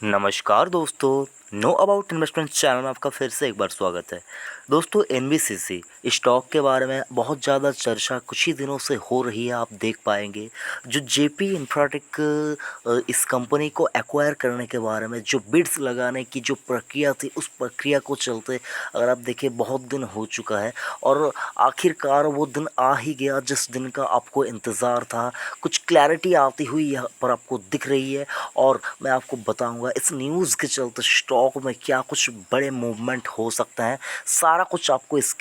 नमस्कार दोस्तों, know about investment channel में आपका फिर से एक बार स्वागत है। दोस्तों, एनबीसीसी स्टॉक के बारे में बहुत ज़्यादा चर्चा कुछ ही दिनों से हो रही है। आप देख पाएंगे जो जेपी इंफ्राटेक इस कंपनी को एक्वायर करने के बारे में जो बिड्स लगाने की जो प्रक्रिया थी, उस प्रक्रिया को चलते अगर आप देखिए बहुत दिन हो चुका है और आखिरकार वो दिन आ ही गया जिस दिन का आपको इंतज़ार था। कुछ क्लैरिटी आती हुई यहाँ पर आपको दिख रही है और मैं आपको बताऊंगा इस न्यूज़ के चलते स्टॉक में क्या कुछ बड़े मूवमेंट हो सकते हैं। सारा कुछ आपको इस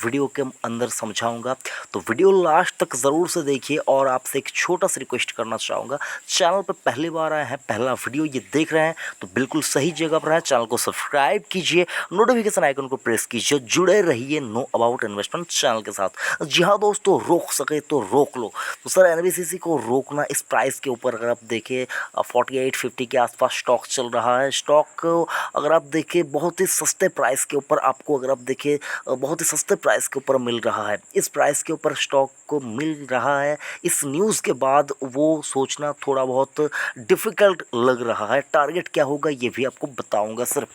वीडियो के अंदर समझाऊंगा, तो वीडियो लास्ट तक ज़रूर से देखिए। और आपसे एक छोटा सा रिक्वेस्ट करना चाहूँगा, चैनल पर पहली बार आए हैं, पहला वीडियो ये देख रहे हैं तो बिल्कुल सही जगह पर है। चैनल को सब्सक्राइब कीजिए, नोटिफिकेशन आइकन को प्रेस कीजिए, जुड़े रहिए नो अबाउट इन्वेस्टमेंट चैनल के साथ। जी हाँ दोस्तों, रोक सके तो रोक लो। तो सर, एनबीसीसी को रोकना इस प्राइस के ऊपर अगर आप देखें 4850 के आसपास स्टॉक चल रहा है। स्टॉक अगर आप देखें बहुत ही सस्ते प्राइस के ऊपर आपको अगर आप देखें बहुत ही सस्ते प्राइस के ऊपर मिल रहा है। इस प्राइस के ऊपर स्टॉक को मिल रहा है। इस न्यूज़ के बाद वो सोचना थोड़ा बहुत डिफ़िकल्ट लग रहा है। टारगेट क्या होगा ये भी आपको बताऊंगा सर।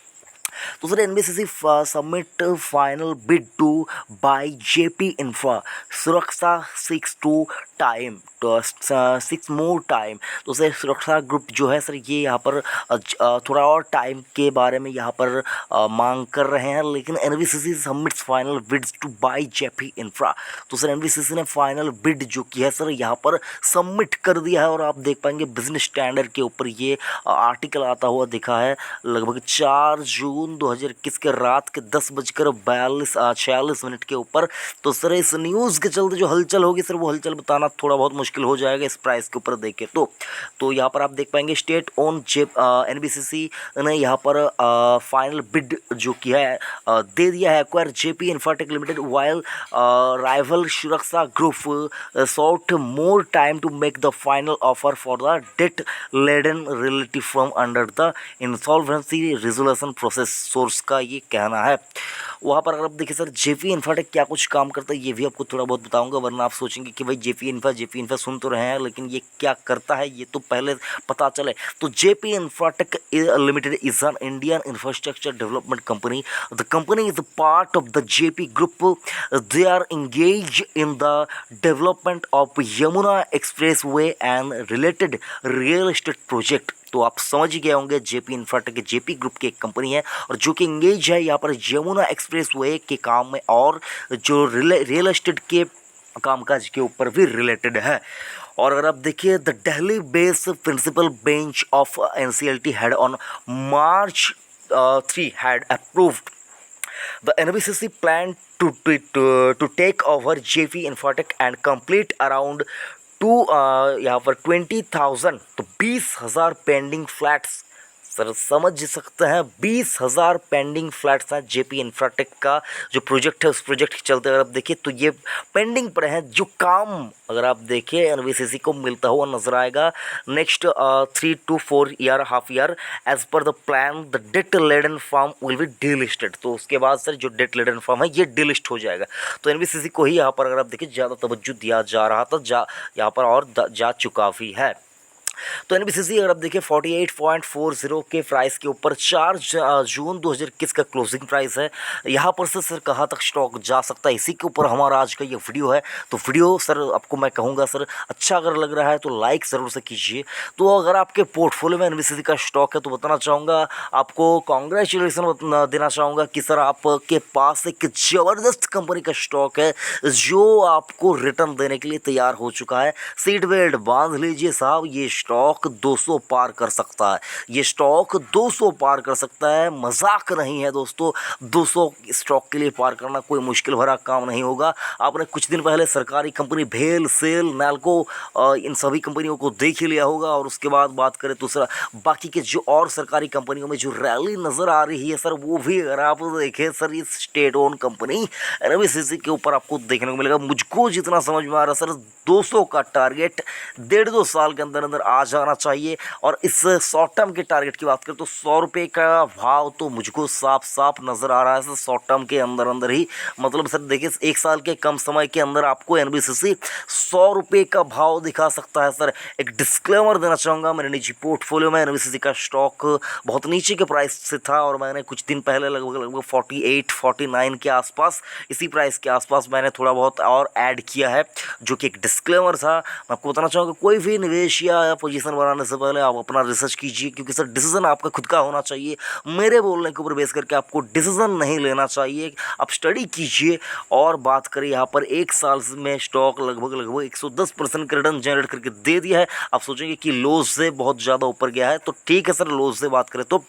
तो sir, NBCC submit final bid to buy JP infra Suraksha 6 time तो 6 मोर टाइम। तो सर, सुरक्षा ग्रुप जो है सर ये यहाँ पर थोड़ा और टाइम के बारे में यहाँ पर मांग कर रहे हैं, लेकिन NBCC submits final bids to buy JP infra. तो सर, एनबीसीसी ने फाइनल बिड जो की है सर यहाँ पर सबमिट कर दिया है और आप देख पाएंगे बिजनेस स्टैंडर्ड के ऊपर ये आर्टिकल आता हुआ दिखा है लगभग 4 जून 2021 के रात के 10:46 के ऊपर। तो सर, इस न्यूज़ के चलते जो हलचल होगी सर वो हलचल बताना थोड़ा बहुत मुश्किल हो जाएगा इस प्राइस के ऊपर देखें तो यहाँ पर आप देख पाएंगे स्टेट ओन एनबीसीसी ने यहाँ पर फाइनल बिड जो किया है दे दिया है acquire JP infratech limited while rival सुरक्षा group sought more time to make the final offer for the debt-laden relative firm under the insolvency resolution process। Source का ये कहना है। वहाँ पर अगर आप देखिए सर जेपी इंफ्राटेक क्या कुछ काम करता है ये भी आपको थोड़ा बहुत बताऊंगा, वरना आप सोचेंगे कि भाई जेपी इंफ्रा सुन तो रहे हैं लेकिन ये क्या करता है ये तो पहले पता चले। तो JP infratech limited is an Indian infrastructure development company. The company is part of the JP group. They are engaged in the development of Yamuna expressway and related real estate project. तो आप समझ ही गए होंगे JP Infratech JP group की एक company है और जो कि इंगेज है यहाँ पर यमुना एक्सप्रेस वे के काम में और जो रियल एस्टेट के कामकाज के ऊपर भी रिलेटेड है। और अगर आप देखिए the Delhi based principal bench of NCLT had on March 3 had approved the NBCC plan to take over JP Infotech and complete around यहाँ पर 20,000 तो 20,000 पेंडिंग फ्लैट्स। सर समझ सकते हैं 20,000 पेंडिंग फ्लैट्स हैं जेपी इंफ्राटेक का जो प्रोजेक्ट है उस प्रोजेक्ट के चलते अगर आप देखिए तो ये पेंडिंग पर है जो काम अगर आप देखिए एनबीसीसी को मिलता हुआ नजर आएगा next 3 to 4 year half year as per the plan. The debt laden firm will be delisted. तो उसके बाद सर जो डेट लेडन फॉर्म है ये डीलिस्ट हो जाएगा। तो एनबीसीसी को ही यहाँ पर अगर आप देखिए ज़्यादा तवज्जो दिया जा रहा था यहाँ पर और जा चुका भी है। तो एनबीसीसी अगर आप देखिए 48.40 के प्राइस के ऊपर 4 जून 2021 का क्लोजिंग प्राइस है। यहाँ पर से सर कहाँ तक स्टॉक जा सकता है इसी के ऊपर हमारा आज का ये वीडियो है। तो वीडियो सर आपको मैं कहूँगा सर अच्छा अगर लग रहा है तो लाइक ज़रूर से कीजिए। तो अगर आपके पोर्टफोलियो में एनबीसीसी का स्टॉक है तो बताना चाहूँगा आपको कॉन्ग्रेचुलेसन देना चाहूँगा कि सर आपके पास एक ज़बरदस्त कंपनी का स्टॉक है जो आपको रिटर्न देने के लिए तैयार हो चुका है। सीट बेल्ट बांध लीजिए साहब, ये स्टॉक 200 पार कर सकता है। ये स्टॉक 200 पार कर सकता है, मजाक नहीं है दोस्तों। 200 स्टॉक के लिए पार करना कोई मुश्किल भरा काम नहीं होगा। आपने कुछ दिन पहले सरकारी कंपनी भेल सेल नैल्को इन सभी कंपनियों को देख ही लिया होगा। और उसके बाद बात करें तो सर बाकी के जो और सरकारी कंपनियों में जो रैली नज़र आ रही है सर वो भी अगर आप देखें सर इस स्टेट ओन कंपनी एनबीसीसी के ऊपर आपको देखने को मिलेगा। मुझको जितना समझ में आ रहा है सर 200 का टारगेट 1.5-2 साल के अंदर अंदर आ जाना चाहिए। और इस शॉर्ट टर्म के टारगेट की बात करें तो 100 रुपये का भाव तो मुझको साफ साफ नज़र आ रहा है सर शॉर्ट टर्म के अंदर अंदर ही। मतलब सर देखिए 1 साल के कम समय के अंदर आपको एनबीसीसी 100 रुपये का भाव दिखा सकता है सर। एक डिस्क्लेमर देना चाहूँगा, मेरे निजी पोर्टफोलियो में एनबीसीसी का स्टॉक बहुत नीचे के प्राइस से था और मैंने कुछ दिन पहले लगभग 48-49 के आसपास, इसी प्राइस के आसपास मैंने थोड़ा बहुत और ऐड किया है, जो कि एक डिस्क्लेमर था। मैं आपको बताना चाहूँगा कोई भी निवेश या पोजीशन बनाने से पहले आप अपना रिसर्च कीजिए, क्योंकि सर डिसीजन आपका खुद का होना चाहिए। मेरे बोलने के ऊपर बेस करके आपको डिसीजन नहीं लेना चाहिए। आप स्टडी कीजिए। और बात करें यहाँ पर 1 साल में स्टॉक लगभग 110% का रिटर्न जनरेट करके दे दिया है। आप सोचेंगे कि लोज से बहुत ज़्यादा ऊपर गया है, तो ठीक है सर, लोज से बात करें तो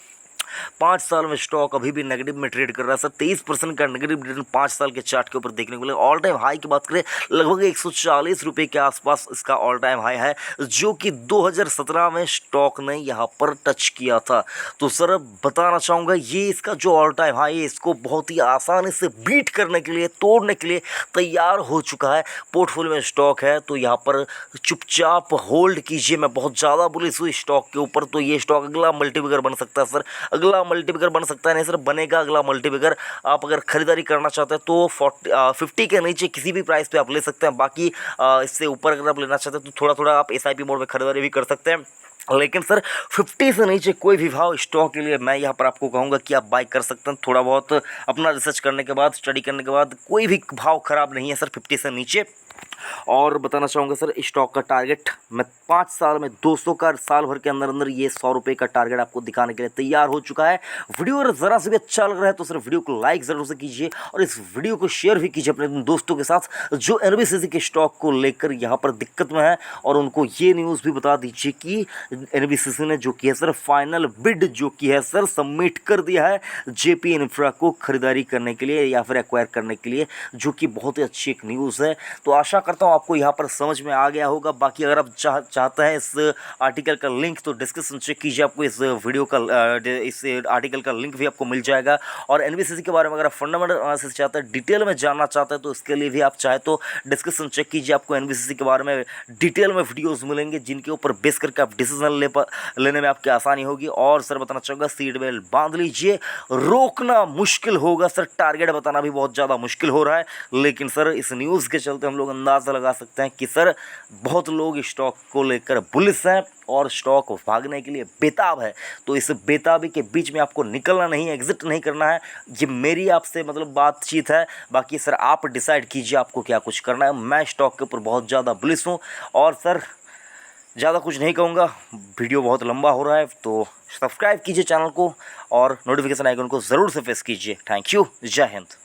5 साल में स्टॉक अभी भी नेगेटिव में ट्रेड कर रहा है सर। 23% का नेगेटिव रिटर्न 5 साल के चार्ट के ऊपर देखने को मिलेगा। ऑल टाइम हाई की बात करें लगभग 140 रुपये के आसपास इसका ऑल टाइम हाई है, जो कि 2017 में स्टॉक ने यहाँ पर टच किया था। तो सर बताना चाहूँगा ये इसका जो ऑल टाइम हाई है इसको बहुत ही आसानी से बीट करने के लिए, तोड़ने के लिए तैयार हो चुका है। पोर्टफोलियो में स्टॉक है तो यहाँ पर चुपचाप होल्ड कीजिए। मैं बहुत ज़्यादा बुलिश हूँ स्टॉक के ऊपर, तो ये स्टॉक अगला मल्टीबिगर बन सकता है सर, अगला मल्टीबिगर बन सकता है, नहीं सर बनेगा अगला मल्टीबिगर। आप अगर खरीदारी करना चाहते हैं तो 50 के नीचे किसी भी प्राइस पे आप ले सकते हैं। बाकी इससे ऊपर अगर आप लेना चाहते हैं तो थोड़ा थोड़ा आप एसआईपी मोड में खरीदारी भी कर सकते हैं। लेकिन सर 50 से नीचे कोई भी भाव स्टॉक के लिए मैं यहाँ पर आपको कहूँगा कि आप बाई कर सकते हैं। थोड़ा बहुत अपना रिसर्च करने के बाद, स्टडी करने के बाद, कोई भी भाव ख़राब नहीं है सर 50 से नीचे। और बताना चाहूँगा सर स्टॉक का टारगेट मैं 5 साल में 200 का, साल भर के अंदर अंदर ये 100 रुपये का टारगेट आपको दिखाने के लिए तैयार हो चुका है। वीडियो अगर ज़रा से भी अच्छा लग रहा है तो सर वीडियो को लाइक ज़रूर से कीजिए और इस वीडियो को शेयर भी कीजिए अपने दोस्तों के साथ जो एनबीसीसी के स्टॉक को लेकर यहाँ पर दिक्कत में है। और उनको ये न्यूज़ भी बता दीजिए कि एनबीसीसी ने जो की है सर फाइनल बिड जो की है सर सबमिट कर दिया है जेपी इंफ्रा को खरीदारी करने के लिए या फिर एक्वायर करने के लिए, जो कि बहुत ही अच्छी एक न्यूज़ है। तो आशा करता हूँ आपको यहाँ पर समझ में आ गया होगा। बाकी अगर आप चाहते हैं इस आर्टिकल का लिंक तो डिस्क्रिप्शन चेक कीजिए, आपको इस वीडियो का इस आर्टिकल का लिंक भी आपको मिल जाएगा। और एनबीसीसी के बारे में अगर आप फंडामेंटल एनालिसिस चाहते हैं, डिटेल में जानना चाहते हैं तो इसके लिए भी आप चाहे तो डिस्क्रिप्शन चेक कीजिए, आपको एनबीसीसी के बारे में डिटेल में वीडियोज़ मिलेंगे जिनके ऊपर बेस करके आप डिसीजन लेने में आपकी आसानी होगी। और सर बताना चाहूँगा सीट बेल्ट बांध लीजिए, रोकना मुश्किल होगा सर, टारगेट बताना भी बहुत ज़्यादा मुश्किल हो रहा है। लेकिन सर इस न्यूज़ के चलते हम लोग अंदाज़ा लगा सकते हैं कि सर बहुत लोग स्टॉक को लेकर बुलिश हैं और स्टॉक भागने के लिए बेताब है। तो इस बेताबी के बीच में आपको निकलना नहीं है, एग्जिट नहीं करना है। ये मेरी आपसे मतलब बातचीत है। बाकी सर आप डिसाइड कीजिए आपको क्या कुछ करना है। मैं स्टॉक के ऊपर बहुत ज़्यादा बुलिश हूँ और सर ज़्यादा कुछ नहीं कहूँगा, वीडियो बहुत लंबा हो रहा है। तो सब्सक्राइब कीजिए चैनल को और नोटिफिकेशन आइकन को ज़रूर से प्रेस कीजिए। थैंक यू, जय हिंद।